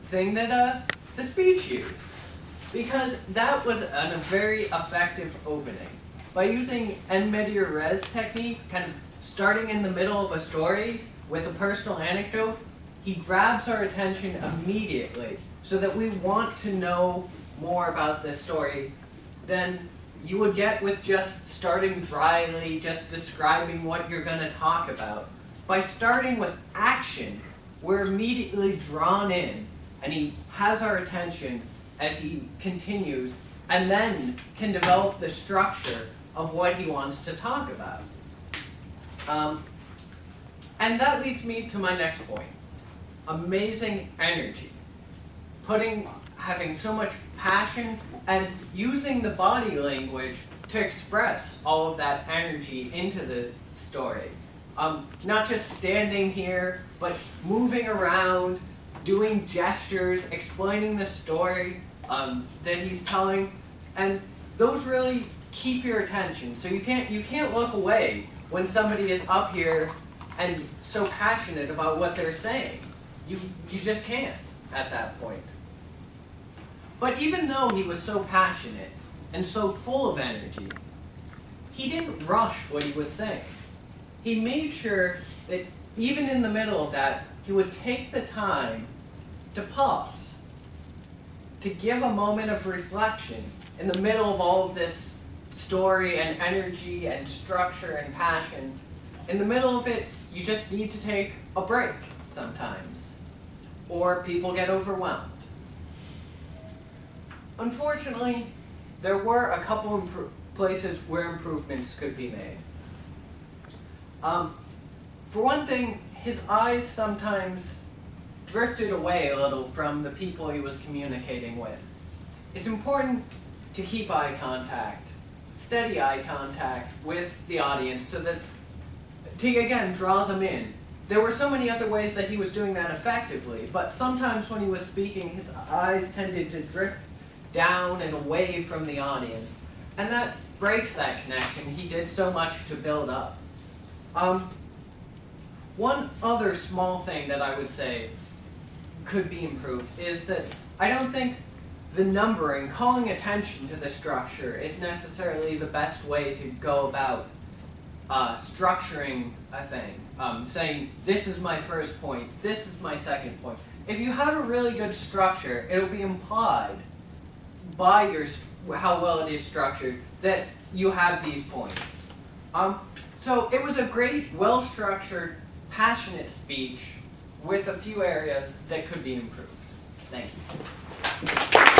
thing that the speech used, because that was a very effective opening. By using en medio res technique, kind of starting in the middle of a story with a personal anecdote, he grabs our attention immediately so that we want to know more about this story than you would get with just starting dryly, just describing what you're going to talk about. By starting with action, we're immediately drawn in, and he has our attention as he continues, and then can develop the structure of what he wants to talk about. And that leads me to my next point. Amazing energy. Having so much passion and using the body language to express all of that energy into the story. Not just standing here, but moving around, doing gestures, explaining the story that he's telling, and those really keep your attention. So you can't look away when somebody is up here and so passionate about what they're saying. You just can't at that point. But even though he was so passionate and so full of energy, he didn't rush what he was saying. He made sure that even in the middle of that, he would take the time to pause, to give a moment of reflection in the middle of all of this story and energy and structure and passion. In the middle of it, you just need to take a break sometimes, or people get overwhelmed. Unfortunately, there were a couple places where improvements could be made. For one thing, his eyes sometimes drifted away a little from the people he was communicating with. It's important to keep eye contact, steady eye contact with the audience so that, to again, draw them in. There were so many other ways that he was doing that effectively, but sometimes when he was speaking, his eyes tended to drift down and away from the audience, and that breaks that connection he did so much to build up. One other small thing that I would say could be improved is that I don't think the numbering, calling attention to the structure, is necessarily the best way to go about structuring a thing. Saying, this is my first point, this is my second point. If you have a really good structure, it'll be implied by how well it is structured that you have these points. So it was a great, well-structured, passionate speech with a few areas that could be improved. Thank you.